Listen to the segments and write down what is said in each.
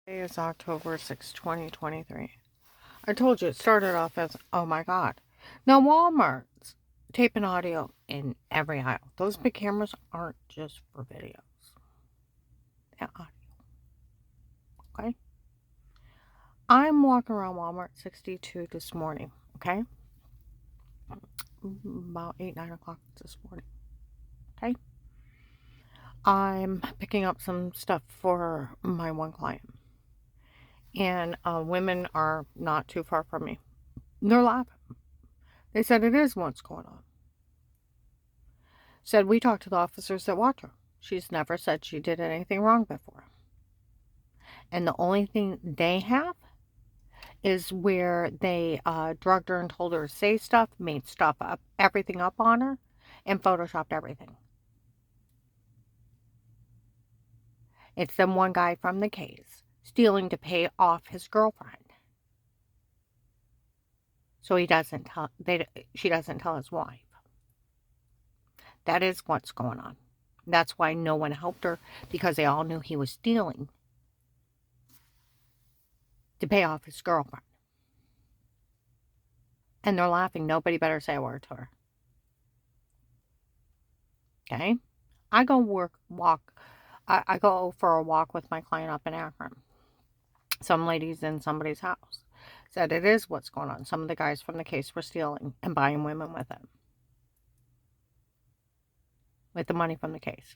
Today is October 6, 2023. I told you it started off as, oh my God. Now, Walmart's tape and audio in every aisle. Those big cameras aren't just for videos and audio, okay? I'm walking around Walmart 62 this morning, okay? About 8, 9 o'clock this morning, okay? I'm picking up some stuff for my one client. And women are not too far from me. They're laughing. They said it is what's going on. Said we talked to the officers that watch her. She's never said she did anything wrong before. And the only thing they have is where they drugged her and told her to say stuff, made stuff up, everything up on her, and photoshopped everything. It's them one guy from the case stealing to pay off his girlfriend. So she doesn't tell his wife. That is what's going on. That's why no one helped her, because they all knew he was stealing to pay off his girlfriend. And they're laughing. Nobody better say a word to her. Okay? I go I go for a walk with my client up in Akron. Some ladies in somebody's house said it is what's going on. Some of the guys from the case were stealing and buying women with it. With the money from the case.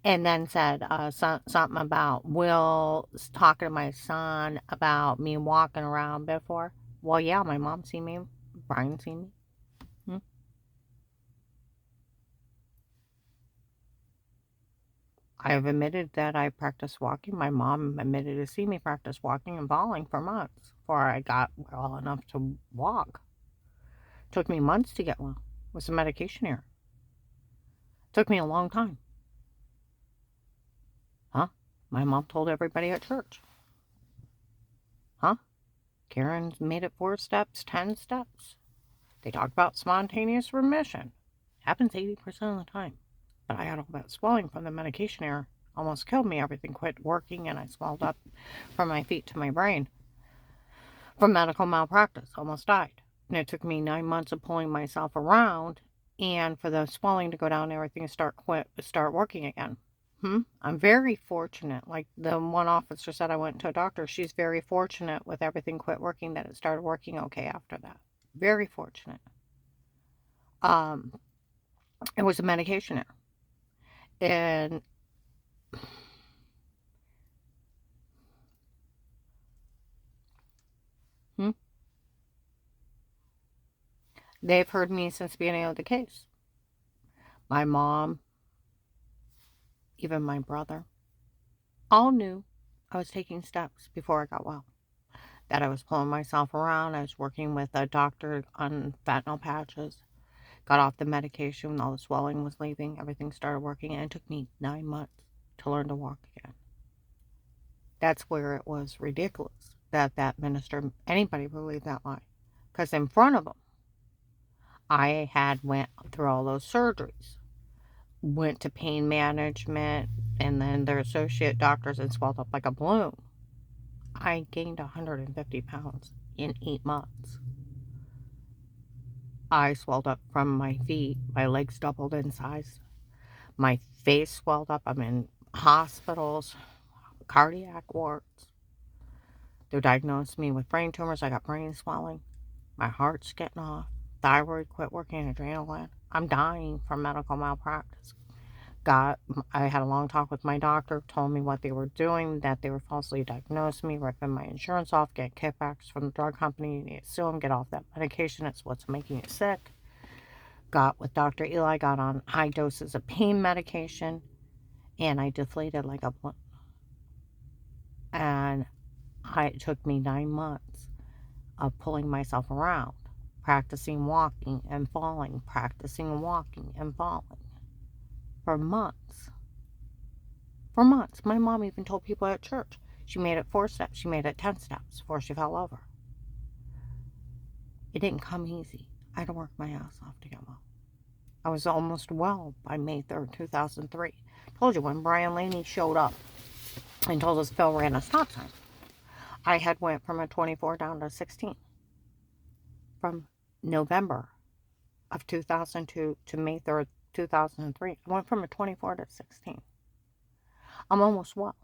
And then said something about Will talking to my son about me walking around before. Well, yeah, my mom seen me. Brian seen me. I have admitted that I practiced walking. My mom admitted to see me practice walking and falling for months before I got well enough to walk. Took me months to get well with some medication here. Took me a long time. Huh? My mom told everybody at church. Huh? Karen's made it 4 steps, 10 steps. They talk about spontaneous remission. Happens 80% of the time. But I had all that swelling from the medication here. Almost killed me. Everything quit working and I swelled up from my feet to my brain. From medical malpractice. Almost died. And it took me 9 months of pulling myself around and for the swelling to go down and everything to start working again. I'm very fortunate. Like the one officer said, I went to a doctor. She's very fortunate with everything quit working that it started working okay after that. Very fortunate. It was a medication error. And they've heard me since the beginning of the case. My mom, even my brother, all knew I was taking steps before I got well. That I was pulling myself around. I was working with a doctor on fentanyl patches. Got off the medication when all the swelling was leaving. Everything started working. And it took me 9 months to learn to walk again. That's where it was ridiculous that minister, anybody believed that lie. Because in front of them, I had went through all those surgeries. Went to pain management, and then their associate doctors and swelled up like a balloon. I gained 150 pounds in 8 months. I swelled up from my feet. My legs doubled in size. My face swelled up. I'm in hospitals, cardiac wards. They diagnosed me with brain tumors. I got brain swelling. My heart's getting off. Thyroid quit working, adrenal gland. I'm dying from medical malpractice. I had a long talk with my doctor, told me what they were doing, that they were falsely diagnosing me, ripping my insurance off, getting kickbacks from the drug company. You need to sue them, get off that medication. It's what's making you sick. Got with Dr. Eli, got on high doses of pain medication, and I deflated like a balloon. And it took me 9 months of pulling myself around, practicing walking and falling, practicing walking and falling. For months. For months. My mom even told people at church. She made it 4 steps. She made it 10 steps before she fell over. It didn't come easy. I had to work my ass off to get well. I was almost well by May 3rd, 2003. Told you when Brian Laney showed up and told us Phil ran a stop sign. I had went from a 24 down to 16 from November of 2002 to May 3rd, 2003. I went from a 24 to 16. I'm almost well.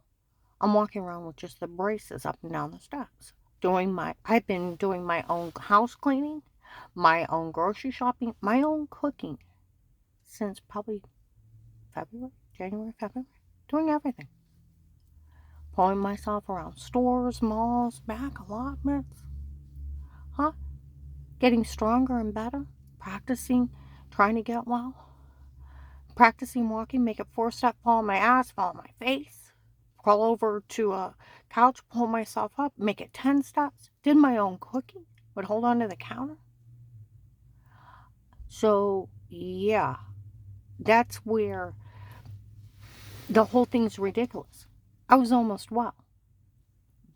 I'm walking around with just the braces up and down the steps. I've been doing my own house cleaning, my own grocery shopping, my own cooking since probably January, February. Doing everything. Pulling myself around stores, malls, back allotments. Huh? Getting stronger and better. Practicing, trying to get well. Practicing walking, make a 4-step, fall on my ass, fall on my face. Crawl over to a couch, pull myself up, make it 10 steps. Did my own cooking. Would hold on to the counter. So, yeah. That's where the whole thing's ridiculous. I was almost well.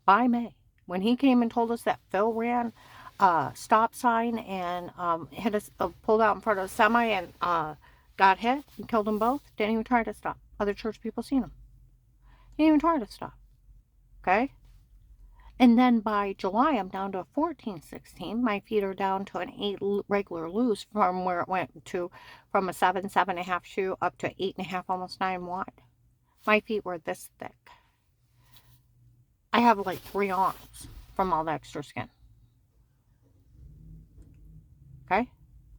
By May. When he came and told us that Phil ran a stop sign and hit us, pulled out in front of a semi and got hit and killed them both, didn't even try to stop. Other church people seen him. He didn't even try to stop. Okay? And then by July, I'm down to a 14-16. My feet are down to an 8 regular loose from where it went to from a 7.5 shoe up to 8.5, almost 9 wide. My feet were this thick. I have like 3 arms from all the extra skin. Okay?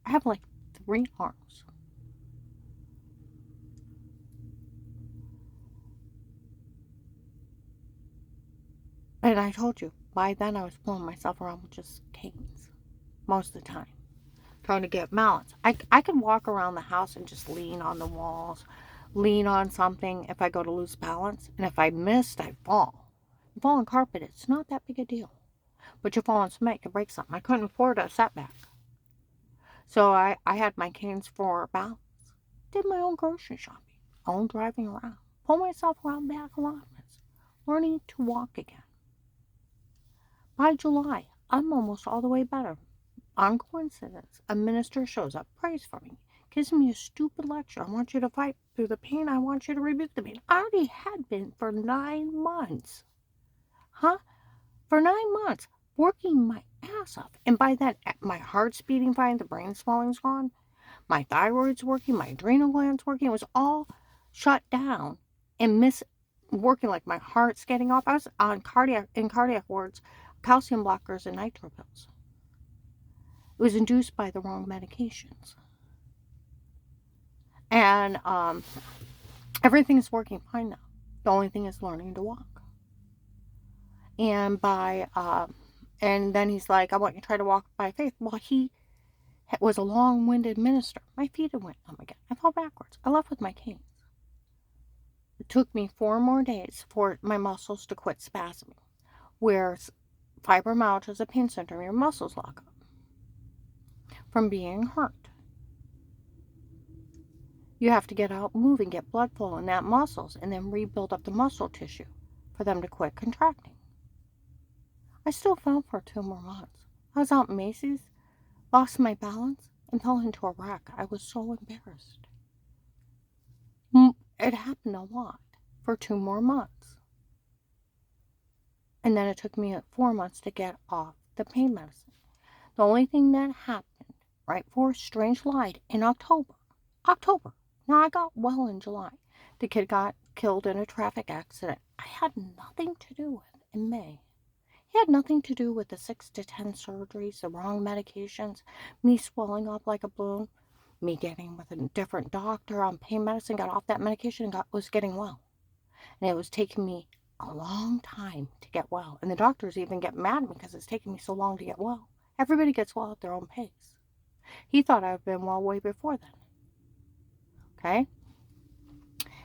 I have like 3 arms. And I told you, by then I was pulling myself around with just canes. Most of the time. Trying to get balance. I could walk around the house and just lean on the walls. Lean on something if I go to lose balance. And if I missed, I fall. You fall on carpet, it's not that big a deal. But you fall on cement, you can break something. I couldn't afford a setback. So I had my canes for balance. Did my own grocery shopping. Own driving around. Pull myself around back allotments. Learning to walk again. By July, I'm almost all the way better. On coincidence, a minister shows up, prays for me, gives me a stupid lecture. I want you to fight through the pain. I want you to rebuke the pain. I already had been for 9 months. Huh? For 9 months, working my ass off. And by then, my heart's beating fine, the brain swelling's gone, my thyroid's working, my adrenal gland's working. It was all shut down and working, like my heart's getting off. I was on cardiac wards, calcium blockers and nitro pills. It was induced by the wrong medications. And everything's working fine now. The only thing is learning to walk. And and then he's like, I want you to try to walk by faith. Well, he was a long-winded minister. My feet went numb again. I fell backwards. I left with my canes. It took me 4 more days for my muscles to quit spasming. Where fibromyalgia is a pain center, your muscles lock up from being hurt. You have to get out, move, and get blood flow in that muscles, and then rebuild up the muscle tissue for them to quit contracting. I still fell for 2 more months. I was out in Macy's, lost my balance, and fell into a wreck. I was so embarrassed. It happened a lot for 2 more months. And then it took me 4 months to get off the pain medicine. The only thing that happened right before Strange lied in October. Now, I got well in July. The kid got killed in a traffic accident. I had nothing to do with in May. He had nothing to do with the 6 to 10 surgeries, the wrong medications, me swelling up like a balloon, me getting with a different doctor on pain medicine, got off that medication and was getting well. And it was taking me a long time to get well. And the doctors even get mad at me because it's taking me so long to get well. Everybody gets well at their own pace. He thought I'd been well way before then. Okay?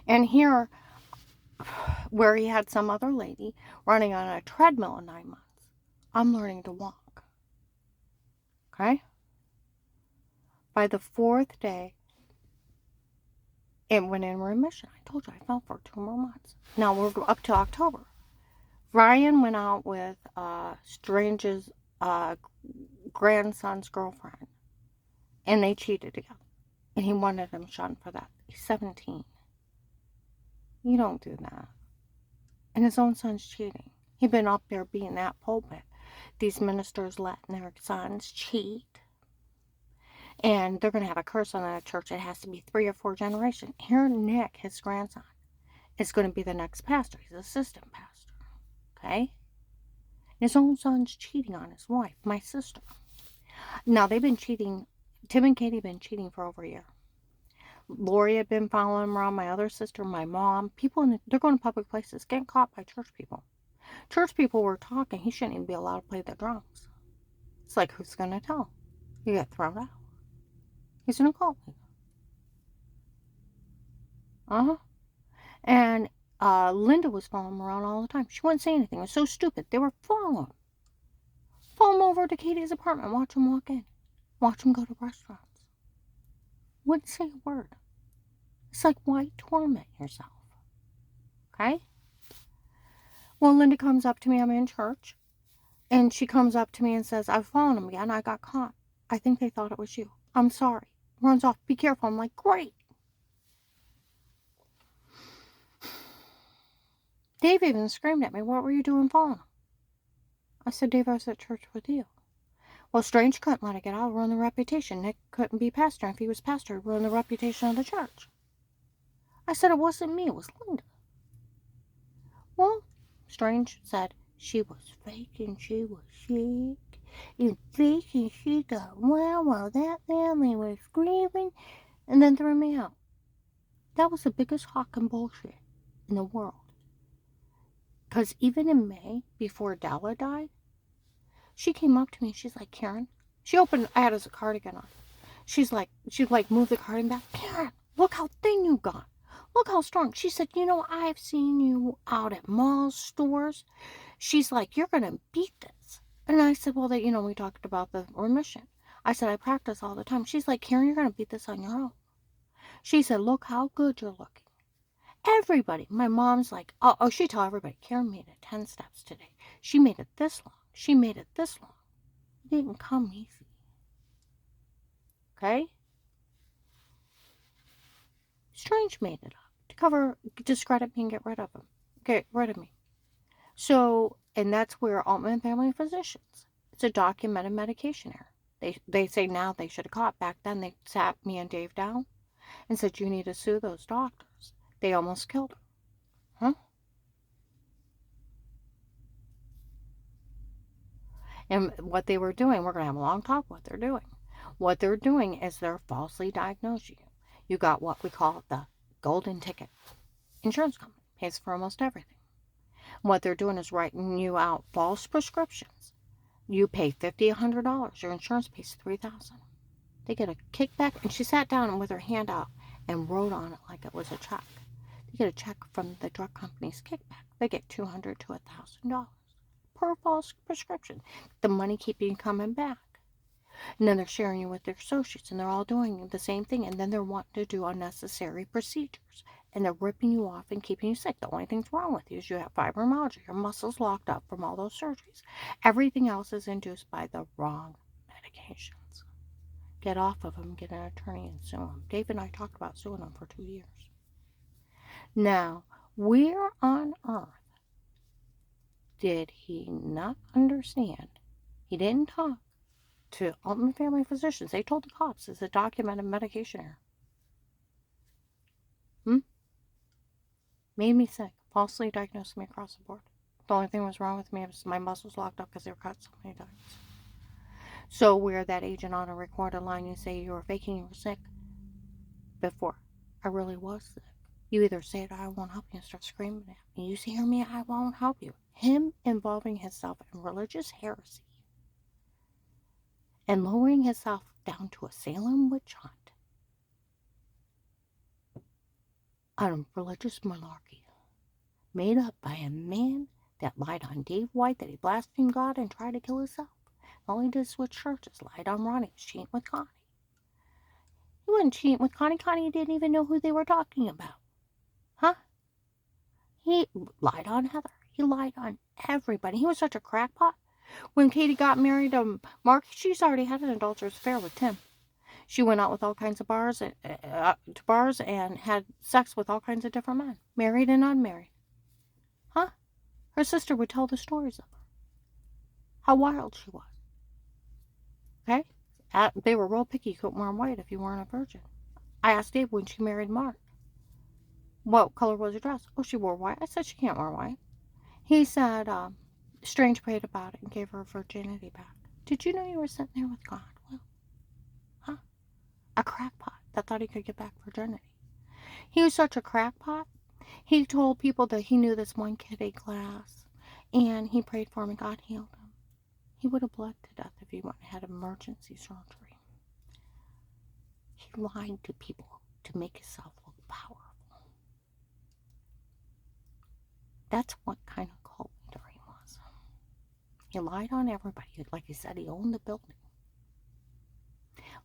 And here, where he had some other lady running on a treadmill in 9 months, I'm learning to walk. Okay? By the 4th day, it went in remission. I told you I fell for 2 more months. Now we're up to October. Ryan went out with Strange's grandson's girlfriend, and they cheated together. And he wanted him shunned for that. He's 17. You don't do that. And his own son's cheating. He'd been up there being that pulpit. These ministers letting their sons cheat. And they're going to have a curse on that church. It has to be 3 or 4 generations. Here, Nick, his grandson, is going to be the next pastor. He's assistant pastor. Okay? His own son's cheating on his wife, my sister. Now, they've been cheating. Tim and Katie have been cheating for over a year. Lori had been following him around, my other sister, my mom. People, they're going to public places, getting caught by church people. Church people were talking. He shouldn't even be allowed to play the drums. It's like, who's going to tell? You get thrown out. He's an cult leader. And Linda was following him around all the time. She wouldn't say anything. It was so stupid. They were following him. Follow him over to Katie's apartment. Watch him walk in. Watch him go to restaurants. Wouldn't say a word. It's like, why torment yourself? Okay? Well, Linda comes up to me. I'm in church. And she comes up to me and says, I've fallen him again. I got caught. I think they thought it was you. I'm sorry. Runs off. Be careful. I'm like, great. Dave even screamed at me. What were you doing following him? I said, Dave, I was at church with you. Well, Strange couldn't let it get out. Ruin the reputation. Nick couldn't be pastor. If he was pastor, he'd ruin the reputation of the church. I said, it wasn't me. It was Linda. Well, Strange said, she was faking. She was sick. And faking she got well while that family was grieving. And then threw me out. That was the biggest hawking bullshit in the world. Because even in May, before Della died, she came up to me. She's like, Karen. I had a cardigan on. She'd move the cardigan back. Karen, look how thin you got. Look how strong. She said, I've seen you out at malls, stores. She's like, you're going to beat this. And I said, well, we talked about the remission. I said, I practice all the time. She's like, Karen, you're going to beat this on your own. She said, look how good you're looking. Everybody. My mom's like, she told everybody, Karen made it 10 steps today. She made it this long. She made it this long. It didn't come easy. Okay? Strange made it up to discredit me and get rid of me. So, and that's where Altman Family Physicians. It's a documented medication error. They say now they should have caught. Back then they sat me and Dave down and said, you need to sue those doctors. They almost killed her. Huh? And what they were doing, we're going to have a long talk what they're doing. What they're doing is they're falsely diagnosing you. You got what we call the golden ticket. Insurance company pays for almost everything. What they're doing is writing you out false prescriptions. You pay $50, $100. Your insurance pays $3,000. They get a kickback, and she sat down with her hand out and wrote on it like it was a check. They get a check from the drug company's kickback. They get $200 to $1,000 per false prescription. The money keeping coming back. And then they're sharing you with their associates, and they're all doing the same thing, and then they're wanting to do unnecessary procedures, and they're ripping you off and keeping you sick. The only thing wrong with you is you have fibromyalgia. Your muscles locked up from all those surgeries. Everything else is induced by the wrong medications. Get off of them, get an attorney, and sue them. Dave and I talked about suing them for 2 years. Now, where on earth did he not understand? He didn't talk to Altman Family Physicians. They told the cops it's a documented medication error. Made me sick. Falsely diagnosed me across the board. The only thing that was wrong with me was my muscles locked up because they were cut so many times. So where that agent on a recorded line, you say you were faking you were sick before. I really was sick. You either say it or I won't help you and start screaming at me. You hear me, I won't help you. Him involving himself in religious heresy and lowering himself down to a Salem witch hunt on religious malarkey made up by a man that lied on Dave White that he blasphemed God and tried to kill himself. All he did is switch churches, lied on Ronnie, was cheating with Connie. He wasn't cheating with Connie. Connie didn't even know who they were talking about. Huh? He lied on Heather. He lied on everybody. He was such a crackpot. When Katie got married to Mark, she's already had an adulterous affair with Tim. She went out with all kinds of bars and had sex with all kinds of different men, married and unmarried. Huh? Her sister would tell the stories of her, how wild she was. Okay? They were real picky. You couldn't wear white if you weren't a virgin. I asked Dave when she married Mark, what color was her dress? Oh, she wore white. I said she can't wear white. He said, Strange prayed about it and gave her virginity back. Did you know you were sitting there with God? Well, huh? A crackpot that thought he could get back virginity. He was such a crackpot. He told people that he knew this one kid ate glass, and he prayed for him and God healed him. He would have bled to death if he went and had emergency surgery. He lied to people to make himself look powerful. That's what kind of cult leader he was. He lied on everybody. Like he said, he owned the building.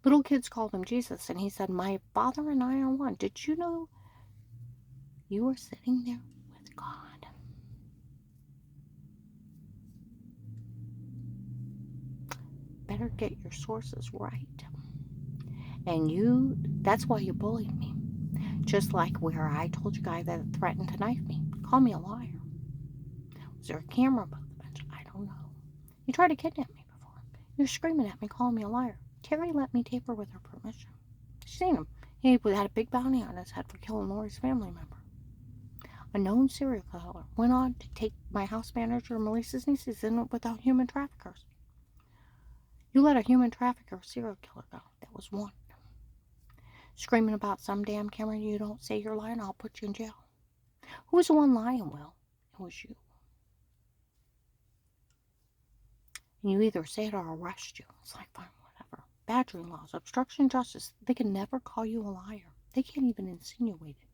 Little kids called him Jesus, and he said, my Father and I are one. Did you know you were sitting there with God? Better get your sources right. And that's why you bullied me. Just like where I told you guy that threatened to knife me. Call me a liar. Was there a camera above the bench? I don't know. You tried to kidnap me before. You're screaming at me, calling me a liar. Terry let me tape her with her permission. She's seen him. He had a big bounty on his head for killing Lori's family member. A known serial killer went on to take my house manager and Melissa's nieces in without human traffickers. You let a human trafficker or serial killer go. That was one. Screaming about some damn camera, you don't say you're lying, I'll put you in jail. Who was the one lying, Will? It was you. And you either say it or I'll arrest you. It's like, fine, whatever. Badgering laws, obstruction of justice, they can never call you a liar. They can't even insinuate it.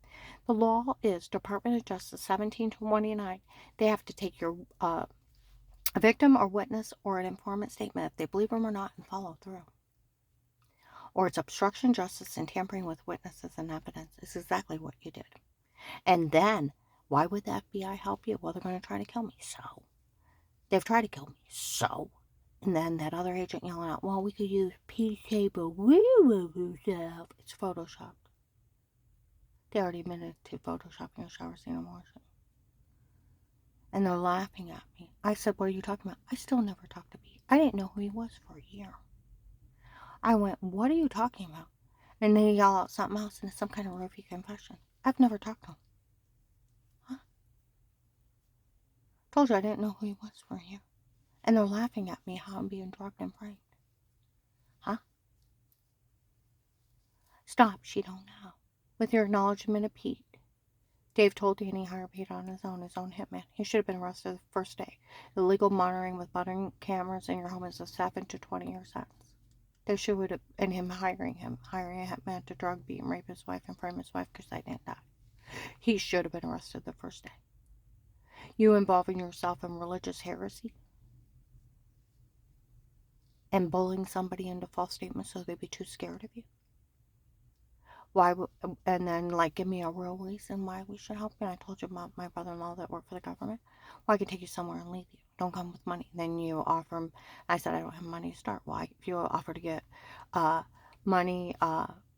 The law is Department of Justice 1729. They have to take your a victim or witness or an informant statement if they believe them or not and follow through. Or it's obstruction of justice and tampering with witnesses and evidence. It's exactly what you did. And then, why would the FBI help you? Well, they're going to try to kill me. So, they've tried to kill me. So, and then that other agent yelling out, well, we could use PK, but we will yourself. It's photoshopped. They already admitted to photoshopping a shower scene in Washington. And they're laughing at me. I said, what are you talking about? I still never talked to Pete. I didn't know who he was for a year. I went, what are you talking about? And they yell out something else, and it's some kind of roofie confession. I've never talked to him. Huh? Told you I didn't know who he was for a year. And they're laughing at me how I'm being drugged and framed. Huh? Stop, she don't know. With your acknowledgement of Pete. Dave told Danny hire Pete on his own hitman. He should have been arrested the first day. Illegal monitoring with buttering cameras in your home is a 7 to 20-year sentence. They should have, and him hiring a hitman to drug, beat, and rape his wife and frame his wife because they didn't die. He should have been arrested the first day. You involving yourself in religious heresy and bullying somebody into false statements so they'd be too scared of you. Why? And then, like, give me a real reason why we should help you. And I told you about my brother-in-law that worked for the government. Well, I can take you somewhere and leave you. Don't come with money. Then you offer him. I said, I don't have money to start. Why? If you offer to get money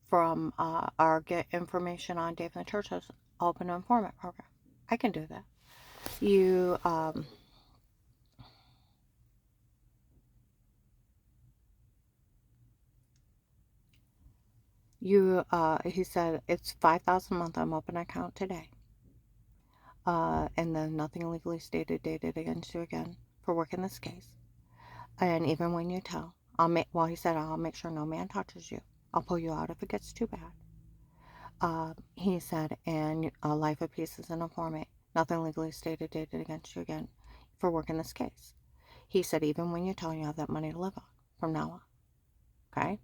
from or get information on Dave and the Church's open informant program, I can do that. He said, it's $5,000 a month. I'm open an account today. And then nothing legally stated dated against you again for working this case. And even when you tell, he said, I'll make sure no man touches you. I'll pull you out if it gets too bad. He said, and life of peace is an informant. Nothing legally stated dated against you again for working this case. He said, even when you tell you have that money to live on from now on. Okay?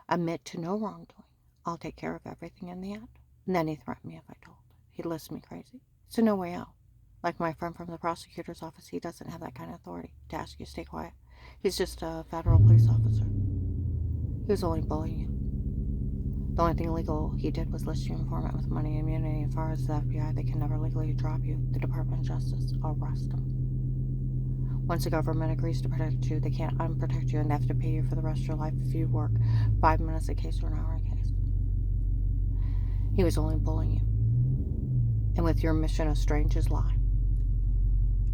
Admit to no wrongdoing. I'll take care of everything in the end. And then he threatened me if I told. He'd list me crazy. So no way out. Like my friend from the prosecutor's office, he doesn't have that kind of authority to ask you to stay quiet. He's just a federal police officer. He was only bullying you. The only thing illegal he did was list you informant with money and immunity. As far as the FBI, they can never legally drop you. The Department of Justice, arrest them. Once the government agrees to protect you, they can't unprotect you, and they have to pay you for the rest of your life if you work 5 minutes a case or an hour a case. He was only bullying you. And with your mission of strange as lie.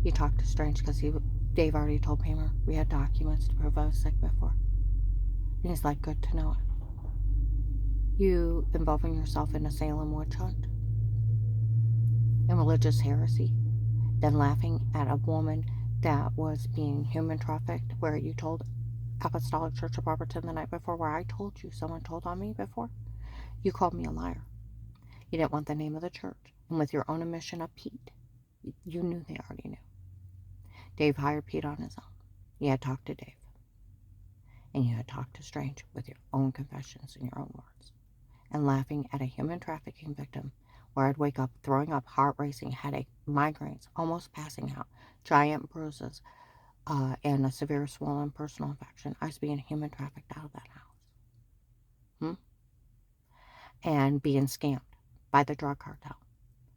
He talked to Strange because Dave already told Paymer we had documents to prove I was sick before. And he's like, good to know it. You involving yourself in a Salem witch hunt and religious heresy, then laughing at a woman that was being human trafficked, where you told Apostolic Church of Robertson the night before, where I told you someone told on me before. You called me a liar. You didn't want the name of the church. And with your own admission of Pete, you knew they already knew. Dave hired Pete on his own. You had talked to Dave. And you had talked to Strange with your own confessions and your own words. And laughing at a human trafficking victim where I'd wake up throwing up, heart racing, headache, migraines, almost passing out, giant bruises, and a severe swollen personal infection. I was being human trafficked out of that house. And being scammed by the drug cartel.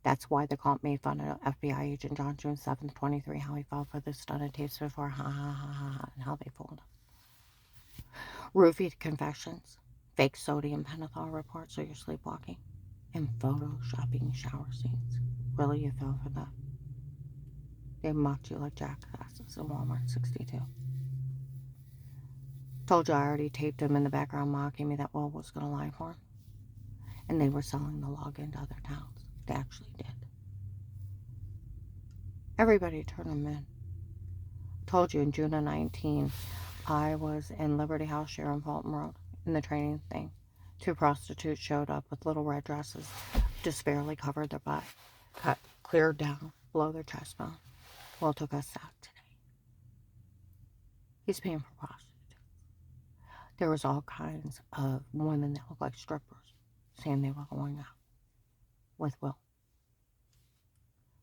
That's why the cop made fun of FBI agent John June 7th, 23, how he fell for the stunted tapes before, ha ha ha ha, and how they fooled him. Roofied confessions, fake sodium pentothal reports so you're sleepwalking, and photoshopping shower scenes. Really, you fell for that? They mocked you like jackasses in Walmart 62. Told you I already taped him in the background mocking me that Will was going to lie for him. And they were selling the login to other towns. They actually did. Everybody turned them in. Told you in June of 19, I was in Liberty House here on Fulton Road in the training thing. 2 prostitutes showed up with little red dresses, just barely covered their butt, cut clear down below their chest bone. Will took us out today. He's paying for prostitutes. There was all kinds of women that looked like strippers saying they were going out with Will.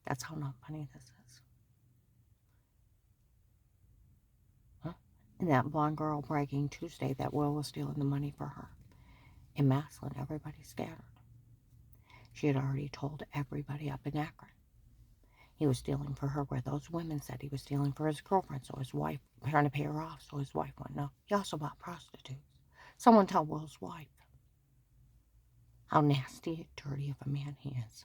That's how not funny this is. Huh? And that blonde girl bragging Tuesday that Will was stealing the money for her. In Maslin, everybody scattered. She had already told everybody up in Akron. He was stealing for her where those women said he was stealing for his girlfriend, so his wife, trying to pay her off, so his wife wouldn't know. He also bought prostitutes. Someone tell Will's wife how nasty and dirty of a man he is.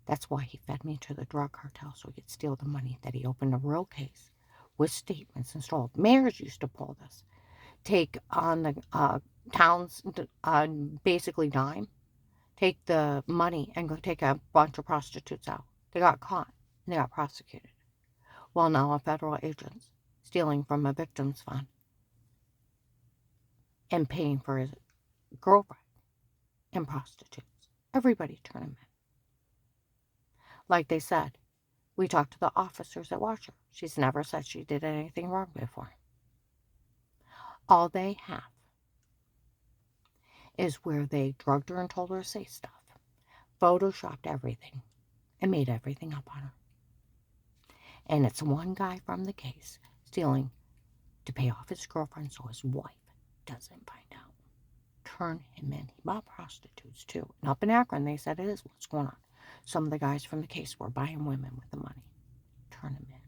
That's why he fed me to the drug cartel, so he could steal the money that he opened a real case with statements and stole. Mayors used to pull this. Take on the town's basically dime, take the money and go take a bunch of prostitutes out. They got caught and they got prosecuted. Well, now a federal agent's stealing from a victim's fund and paying for his girlfriend and prostitutes. Everybody turn him in. Like they said, we talked to the officers that watch her. She's never said she did anything wrong before. All they have is where they drugged her and told her to say stuff, photoshopped everything, and made everything up on her. And it's one guy from the case stealing to pay off his girlfriend so his wife doesn't find out. Turn him in. He bought prostitutes too. And up in Akron, they said it is what's going on. Some of the guys from the case were buying women with the money. Turn him in.